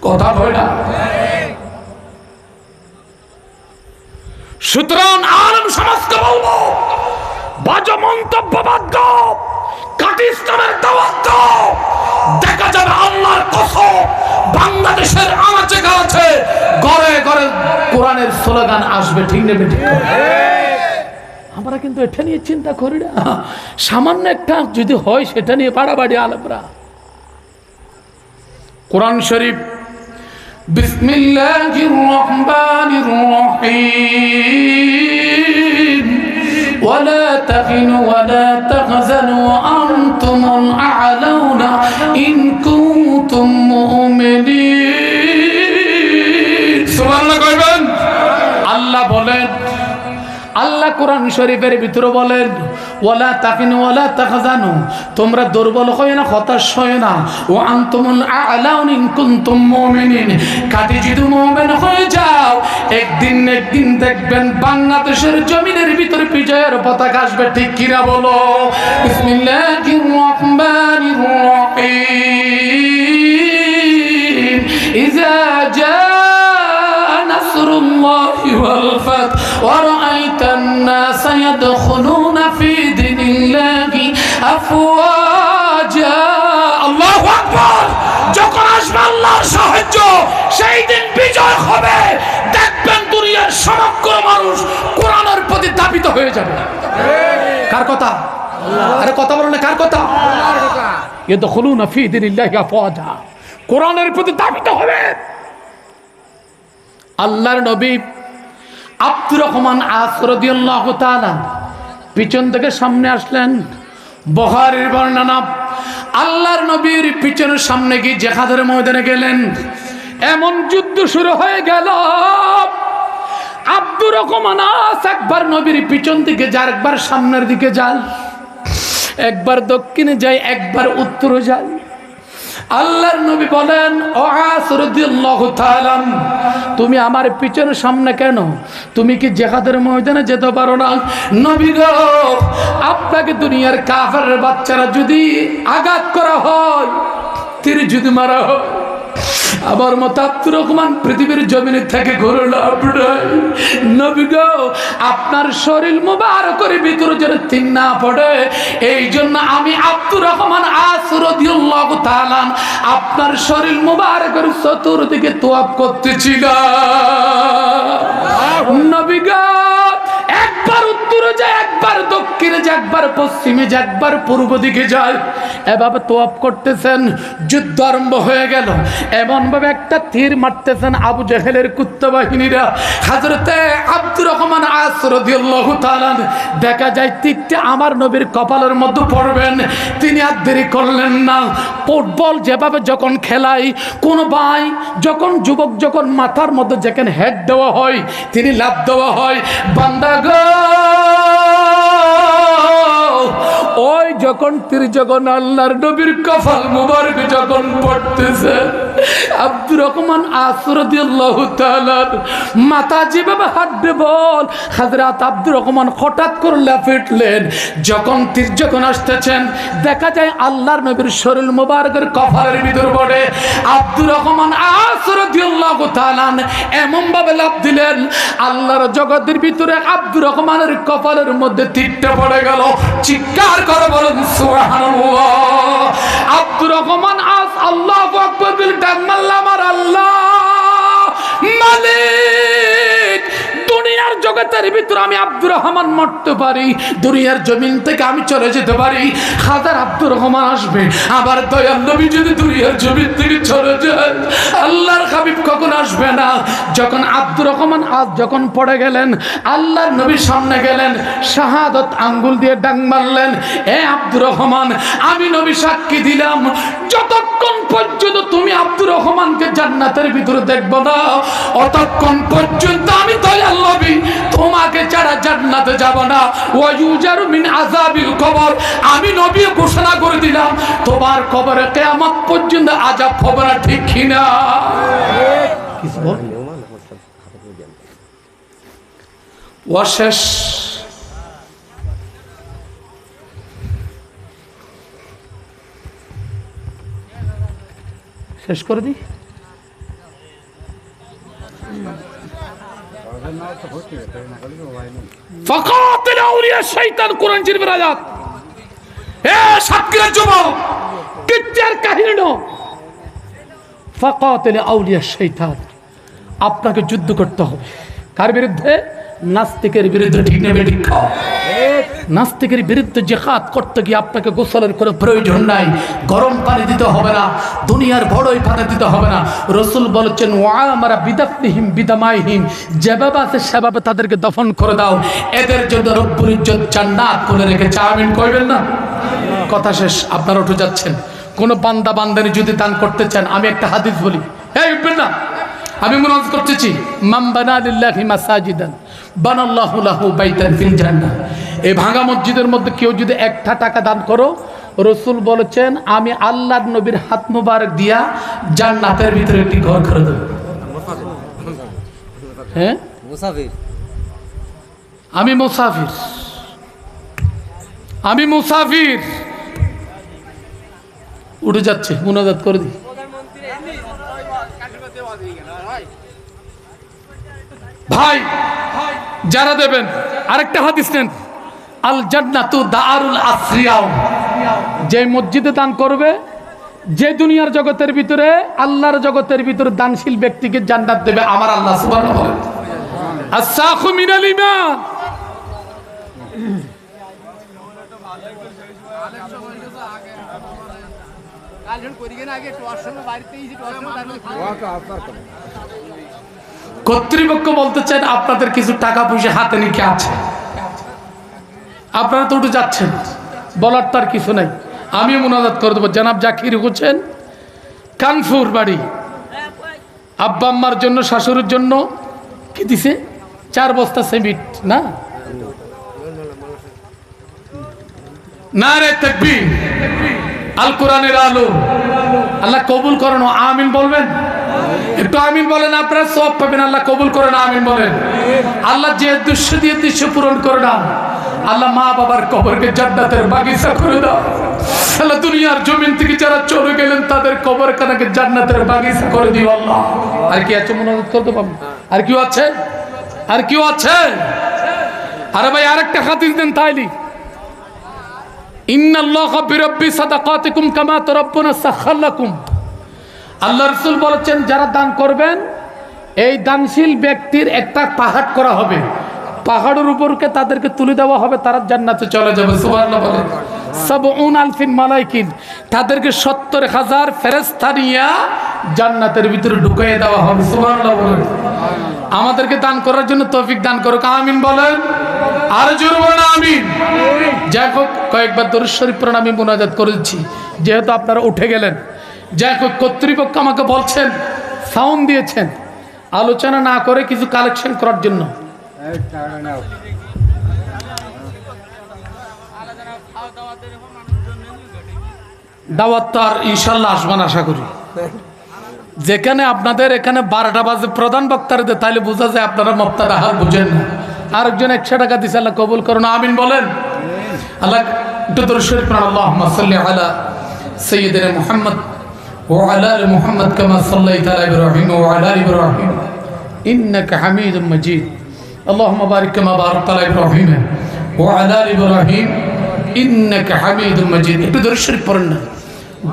কথা বলে না। সুতরাং আলেম সমাজকে বলবো, বাজে মন্তব্য বাদ দাও, কাটি ইসলামের দাওয়াত দাও। দেখা যাবে আল্লাহর কসম, বাংলাদেশের আনাচে কানাচে ঘরে ঘরে কোরআনের স্লোগান আসবে। ঠিক না ঠিক? আমরা কিন্তু এটা নিয়ে চিন্তা করি না। সামান্য একটা যদি হয়, সেটা নিয়ে বাড়াবাড়ি আলেমরা। কোরআন শরীফ, বিসমিল্লাহির রহমানির রহিম, ولا تهنوا ولا تحزنوا وأنتم الأعلون إن كنتم مؤمنين। সুবহানাল্লাহ কইবেন। আল্লাহ বলেন, আল্লাহ আল্লাহ কোরআন শরীফের ভিতরে বলেন ওয়ালা তাকিনু ওয়ালা তাহজানু, তোমরা দুর্বল হয় না, হতাশ হয় না, ওয়া আনতুমুল আ'লাউন ইন কুনতুম মুমিনিন, কাটি যদি মুমিন হয়ে যাও একদিন দেখবেন বাংলাদেশের জমিনের ভিতরে বিজয়ের পতাকা আসবে। ঠিক কিনা বলো? বিসমিল্লাহির রহমানির রহিম। ইযা জাআ নাসরুল্লাহি ওয়াল ফাতহ ওয়া রাআইতান নাসা ইয়াদখুলুনা ফি দীনিল্লাহি আফওয়াজা। আল্লাহু আকবার। যখন আসবে আল্লাহর সাহায্য, সেই দিন বিজয় হবে। দেখবেন দুনিয়ার সমগ্র মানুষ কোরআনের প্রতি ধাবিত হয়ে যাবে। কার কথা? আরে কথা বলো না, কার কথা? ইয়াদখুলুনা ফি দীনিল্লাহি আফওয়াজা, কোরআনের প্রতি ধাবিত হবে। আল্লাহর নবী আব্দুর রহমান আস রাদিয়াল্লাহু তাআলা পিছন থেকে সামনে আসলেন। বুখারীর বর্ণনা, আল্লাহর নবীর পিছনের সামনে গিয়ে জিহাদের ময়দানে গেলেন। এমন যুদ্ধ শুরু হয়ে গেল, আব্দুর রহমান আস একবার নবীর পিছন দিকে যায়, একবার সামনের দিকে যায়, একবার দক্ষিণে যায়, একবার উত্তরে যায়। আল্লাহর নবী বলেন, ও আস রাদিয়াল্লাহু তাআলা, তুমি আমার পিছনের সামনে কেন? তুমি কি জিহাদের ময়দানে যেতে পারো না? নবী গো, আপনাকে দুনিয়ার কাফেরের বাচ্চারা যদি আঘাত করা হয়, তীর যদি মারা হয়, আমার মত আব্দুর রহমান পৃথিবীর জমিনে থেকে ঘুরে লাভ নাই। নবী গো, আপনার শরীর মুবারকের ভিতরে যেন তিন না পড়ে, এই জন্য আমি আব্দুর রহমান আস রাদিয়াল্লাহু তাআলা আপনার শরীর মুবারকের চতুর্দিকে তোয়াব করতেছিলাম। নবী গো, একবার উত্তরে যায়, একবার দক্ষিণে যায়, একবার পশ্চিমে যায়, একবার পূর্ব দিকে যায়, এভাবে তোয়াব করতেছেন। যুদ্ধ আরম্ভ হয়ে গেল। এমন ভাবে একটা তীর মারতেছেন আবু জেহেলের কুত্তা বাহিনীরা। হযরতে আব্দুর রহমান আস রাদিয়াল্লাহু তাআলা দেখা যায় তীরটা আমার নবীর কপালের মধ্যে পড়বেন। তিনি আর দেরি করলেন না। ফুটবল যেভাবে যখন খেলায়, কোন ভাই যখন যুবক যখন মাথার মধ্যে যেখানে হেড দেওয়া হয়, তিনি লাফ দেওয়া হয়, বান্দা গো, ওই যখন তীর যখন আল্লাহর নবীর কপাল মুবারক যখন পড়তেছে, আব্দুর রহমান আস রাদিয়াল্লাহু তাআলা মাথা যেভাবে হাঁটবে বল, হযরত আব্দুর রহমান হঠাৎ করে লাফে উঠলেন। যখন তীর যখন আসতেছেন, দেখা যায় আল্লাহর নবীর শরীর মুবারকের কপালের ভিতর পড়ে। আব্দুর রহমান আস রাদিয়াল্লাহু তাআলা এমন ভাবে লাফ দিলেন, আল্লাহর জগতের ভিতরে আব্দুর রহমানের কপালের মধ্যে তীরটা পড়ে গেল। চিৎকার করে বলেন সুবহানাল্লাহ। আব্দুর রহমান আস আল্লাহু আকবার বলে ডাক মারলাম, আমার আল্লাহ মালিক, দুনিয়ার জগতের ভিতরে আমি আব্দুর রহমান মরতে পারি, দুনিয়ার জমিন থেকে আমি চলে যেতে পারি, হাজার আব্দুর রহমান আসবে, আবার দয়াল নবী যদি দুনিয়ার জমিন থেকে চলে যায়, আল্লাহর হাবিব কখন আসবে না। যখন আব্দুর রহমান আজ যখন পড়ে গেলেন, আল্লাহর নবীর সামনে গেলেন, শাহাদত আঙ্গুল দিয়ে ডাং মারলেন, এ আব্দুর রহমান, আমি নবী সাক্ষী দিলাম, যতক্ষণ পর্যন্ত তুমি আব্দুর রহমানকে জান্নাতের ভিতরে দেখবো না, অতক্ষণ পর্যন্ত আমি দয়াল নবী তোমাকে ছাড়া জান্নাতে যাব না। ওয়ায়ুজারু মিন আযাবিল কবর, আমি নবী ঘোষণা করে দিলাম, তোমার কবরে কিয়ামত পর্যন্ত আযাব হবে না। ঠিক কিনা? ওয়াশেষ শেষ করে দিই। ফাকাতিল আউলিয়া শয়তান, কোরআন শরীফের আয়াত। এ সাতক্ষীরার যুবক, কিচ্ছার কাহিনী না। ফাকাতিল আউলিয়া শয়তান, আপনাকে যুদ্ধ করতে হবে। কার বিরুদ্ধে? নাস্তিকের বিরুদ্ধে। ঠিক নেবে? ঠিক। নাস্তিকের বিরুদ্ধে জিহাদ করতে গিয়ে আপনাকে গোসলের কোনো প্রয়োজন নাই, গরম পানি দিতে হবে না, দুনিয়ার বড়ই পানি দিতে হবে না। রাসূল বলেছেন, ওয়ামারা বিদাফনিহিম বিদামাইহিম, যেভাবে আছে সেভাবে তাদেরকে দফন করে দাও, এদের জন্য রব্বুল ইজ্জত জান্নাত করে রেখেছে। আমিন কইবেন না? কথা শেষ। আপনারা উঠে যাচ্ছেন। কোন বান্দা বান্দানি যদি দান করতে চান, আমি একটা হাদিস বলি, এই উঠবেন না, আমি মুনাজাত করতেছি, মান বানা লিল্লাহি মাসাজিদান বানাল্লাহু লাহু বাইতান ফিল জান্নাহ। এই ভাঙা মসজিদের মধ্যে কেউ যদি একটা টাকা দান করো, রাসূল বলেছেন আমি আল্লাহর নবীর হাত মুবারক দিয়া জান্নাতের ভিতরে একটি ঘর করে দেব। হ্যাঁ, মুসাফির, আমি মুসাফির, আমি মুসাফির। উঠে যাচ্ছে, মুনাজাত করে দিই। ভাই যারা দেবেন, আরেকটা হাদিস নেন, আল জান্নাতু দারুল আসরিয়াও। যে মসজিদে দান করবে, যে দুনিয়ার জগতের ভিতরে আল্লাহর জগতের ভিতরে দানশীল ব্যক্তিকে জান্নাত দেবে আমার আল্লাহ সুবহানাহু ওয়া তাআলা। আস-সাখু মিনাল ঈমান। কর্তৃপক্ষ বলতে চান আপনাদের কিছু টাকা পয়সা হাতে নিকে আছে, আপনারা তো উঠে যাচ্ছেন, বলার তার কিছু নাই। আমিও মুনাজাত করে দেবো। জনাব জাকির হোসেন, কানপুর বাড়ি, আব্বা আম্মার জন্য, শাশুড়ির জন্য কি দিছে? 4 বস্তা সিমেন্ট। না, নারে তাকবীর, আল কোরআনের আলো। আল্লাহ কবুল করেন, আমিন বলবেন। একটু আমিন বলেন, আপনারা সওয়াব পাবেন। আল্লাহ কবুল করেন, আমিন বলেন। আল্লাহ যে উদ্দেশ্য দিয়ে দৃশ্য পূরণ করে না, আল্লাহ মা বাবার কবরকে জান্নাতের বাগিচা করে দাও। আল্লাহ দুনিয়ার জমিন থেকে যারা চলে গেলেন তাদের কবরখানাকে জান্নাতের বাগিচা করে দিও আল্লাহ। আর কি আছে মুনাজাত করতে পারবেন? আর কি আছে? আর কি আছে? আরে ভাই আরেকটা হাদিস দেন তাইলি, ইন্নাল্লাহা বিরাব্বি সাদাকাতিকুম কামা তারাব্বুনা সাখাল্লাকুম। আল্লাহ রাসূল বলেছেন যারা দান করবেন, এই দানশীল ব্যক্তির একটা পাহাড় করা হবে, পাহাড়ের উপরকে তাদেরকে তুলে দেওয়া হবে, তারা জান্নাতে চলে যাবে। সুবহানাল্লাহ বলেন। ৭০ আলফিন মালাইকিন, তাদেরকে ৭০,০০০ ফেরেশতা নিয়ে জান্নাতের ভিতরে ঢুকিয়ে দেওয়া হবে। সুবহানাল্লাহ বলেন। আমাদেরকে দান করার জন্য তৌফিক দান করুক, আমিন বলেন। আর জোরে বলেন আমিন। যাই হোক, কয়েকবার দরুদ শরীফ পড়েন, আমি মুনাজাত করেছি, যেহেতু আপনারা উঠে গেলেন। যাই হোক, কর্তৃপক্ষ আমাকে বলছেন, সাউন্ড দিয়েছেন আলোচনা না করে কিছু কালেকশন করার জন্য। দাওয়াত তো আর ইনশাল্লাহ আসবেন আশা করি। যেখানে আপনাদের এখানে 12টা বাজে প্রধান বক্তার দেয়, তাহলে বোঝা যায় আপনারা মুক্তাদা হাল বুঝেন না। আরেকজন 100 টাকা দিছে, আল্লাহ কবুল করুন, আমিন বলেন। আল্লাহ একটু দরুদ শরীফ পড়ুন। আল্লাহুম্মা সাল্লি আলা সাইয়্যিদিনা মুহাম্মদ ওয়া আলা আলি মুহাম্মদ কামা সাল্লাইতা আলা ইব্রাহিম ওয়া আলা আলি ইব্রাহিম ইন্নাকা হামিদুম মাজিদ। আল্লাহুম্মা বারিক কামা বারাকতা আলা ইব্রাহিম ওয়া আলা আলি ইব্রাহিম ইন্নাকা হামিদুম মাজিদ। একটু দরুদ শরীফ পড়ুন না।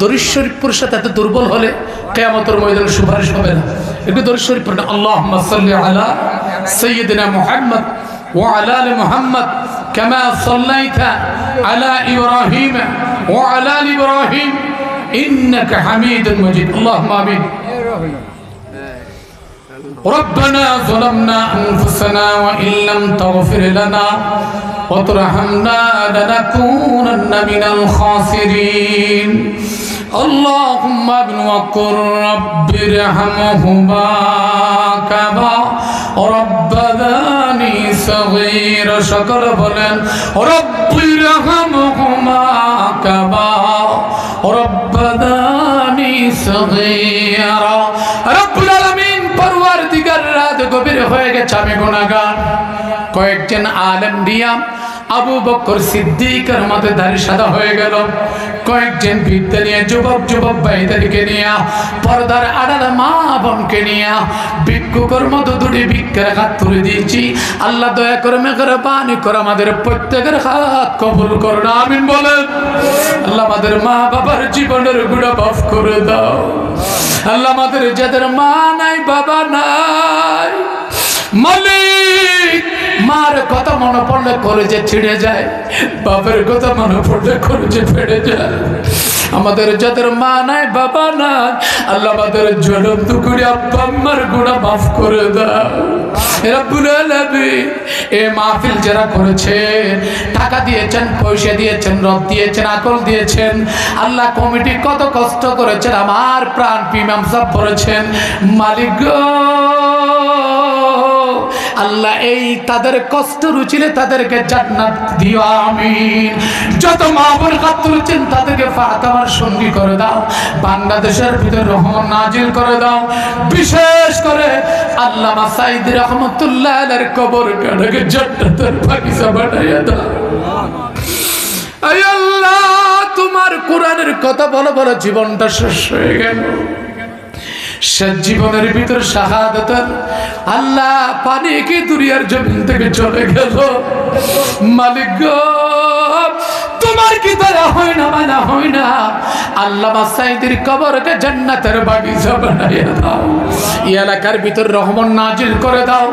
দরুদ শরীফ পড়ার সাথে এত দুর্বল হলে কিয়ামতের ময়দানে সুপারিশ হবে না। একটু দরুদ শরীফ পড়ুন। আল্লাহুম্মা সাল্লি আলা সাইয়্যিদিনা মুহাম্মদ ওয়া আলা আলি মুহাম্মদ কামা সাল্লাইতা আলা ইব্রাহিম ওয়া আলা আলি ইব্রাহিম ইন্নাকা হামিদুম মাজিদ। আল্লাহুম্মা আমিন। ربنا ظلمنا أنفسنا وإن لم تغفر لنا وترحمنا لنكونن من الخاسرين اللهم ابن وقل رب ارحمهما كما ربياني صغيرا شكر بلن رب ارحمهما كما ربياني صغيرا رب العالمين পরওয়ারদিগার রাত গভীর হয়ে গেছে, আমি গুনাহগার। কয়েকজন আলেম দিয়া আবু বকর সিদ্দিকের মতে দাড়ি সাদা হয়ে গেল। কয়েকজন বৃদ্ধ নিয়ে, যুবক ভাইদেরকে নিয়ে, পর্দার আড়ালে মা বোনকে নিয়ে ভিক্ষুকের মতো দুটি ভিক্ষার হাত তুলে দিয়েছি। আল্লাহ দয়া করে মেহরবানি করে আমাদের প্রত্যেকের হাত কবুল করুন, আমিন বলেন। আল্লাহ আমাদের মা বাবার জীবনের গুনাহ মাফ করে দাও। আল্লাহ আমাদের যাদের মা নাই বাবা নাই, মালিক মার কথা মনে পড়লে কলেজে ছিঁড়ে যায়, বাপের কথা মনে পড়লে কলেজে ফেড়ে যায়। আমাদের যাদের মা নাই বাবা নাই, আল্লাহ আমাদের জনম টুকুরি আব্বা আম্মার গুনাহ মাফ করে দাও। রব্বুল আলামিন এই মাহফিল যারা করেছেন, টাকা দিয়েছেন, পয়সা দিয়েছেন, রব দিয়েছেন, আকল দিয়েছেন, আল্লাহ কমিটি কত কষ্ট করেছেন, আমার প্রাণ ইমাম সাহেব করেছেন, মালিক গো আল্লাহ এই তাদের কষ্ট রুচিলে তাদেরকে জান্নাত দিও আমিন। যত মাহবুব হাত তুলেছেন তাদেরকে ফাতেমার সঙ্গী করে দাও, বাংলাদেশের ভিতর রহমত নাজিল করে দাও। বিশেষ করে আল্লামা সাঈদী রহমাতুল্লাহ আলাইহির কবরটাকে জান্নাতের বাগিচা বানাইয়া দাও। আয় আল্লাহ, তোমার কোরআনের কথা বলো বলো জীবনটা শেষ হয়ে গেল, সে জীবনের ভিতর শাহাদাতের আল্লাহ পানি কি দুনিয়ার জমিন থেকে চলে গেল। মালিক গো তোমার কি দয়া হয় না, মানা হয় না, আল্লামা সাঈদীর কবরকে জান্নাতের বাগিচা বানাইয়া দাও। এই এলাকার ভিতর রহমত নাজিল করে দাও।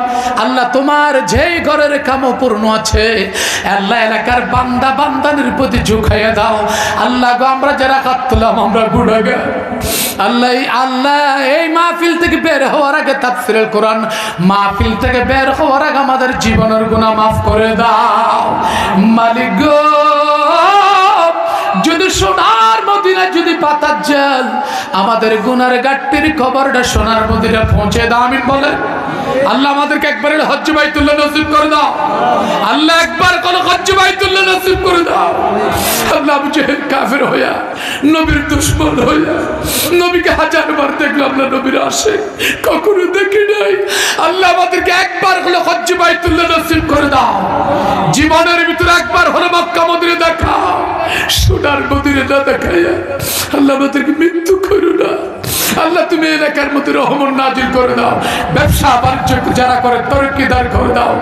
আল্লাহ তোমার যেই ঘরের কাম পূর্ণ আছে আল্লাহ এলাকার বান্দা বান্দানের প্রতি ঝুঁকাইয়া দাও। আল্লাহ গো আমরা যারা হাত তুললাম আমরা গুনাহগার, আল্লাহ আল্লাহ এই মাহফিল থেকে বের হওয়ার আগে তাফসীরুল কোরআন মাহফিল থেকে বের হওয়ার আগে আমাদের জীবনের গুনাহ মাফ করে দাও। মালিক গো যদি সোনার মদিনা যদি পাতার জাল আমাদের গুনার গাট্টির খবরটা সোনার মদিনা পৌঁছে দাও আমিন বলে। আল্লাহ আমাদেরকে একবার হজ্জ বাইতুল্লাহ নসিব করে দাও। আল্লাহ একবার কোন হজ্জ বাইতুল্লাহ নসিব করে দাও। আল্লাহ মুঝে কাফের হইয়া নবীর দুশমন হইয়া নবীকে হাজারবার দেখলাম না, নবীর আসে কখনো দেখি নাই। আল্লাহ আমাদেরকে একবার হলো হজ্জ বাইতুল্লাহ নসিব করে দাও। জীবনের ভিতরে একবার হলো মক্কা মদিনা দেখা, সোনার মদিনা না দেখাইয়া আল্লাহ আমাদেরকে মৃত্যু করো না। আল্লাহ তুমি এলাকার মধ্যে রহমত নাজিল করে দাও। ব্যবসা বাণিজ্য যারা করে তরক্কিদার করে দাও।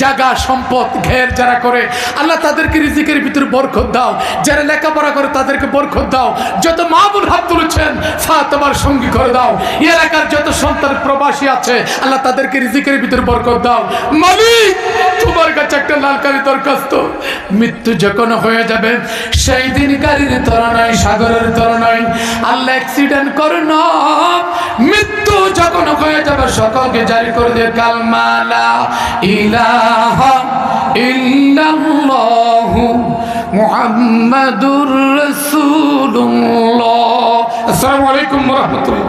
জায়গা সম্পদ ঘের যারা করে আল্লাহ তাদেরকে রিজিকের ভিতরে বরকত দাও। যারা লেখাপড়া করে তাদেরকে বরকত দাও। যত মাহবুব হাত তুলেছেন ফাতেমার সঙ্গী করে দাও। এই এলাকার যত সন্তান প্রবাসী আছে আল্লাহ তাদেরকে রিজিকের ভিতরে বরকত দাও। মালিক তোমার কাছে একটা লালকারি দরখাস্ত, মৃত্যু যখন হয়ে যাবে সেই দিন গাড়ির তরা নাই, সাগরের তরা নাই, আল্লাহ অ্যাক্সিডেন্ট করো না, মৃত্যু যখন হয়ে যাবে সকলকে জারি করে দিয়ে কালমা লা ইলাহা ইল্লাল্লাহু মুহাম্মাদুর রাসূলুল্লাহ। আসসালামু আলাইকুম ওয়া রাহমাতুল্লাহ।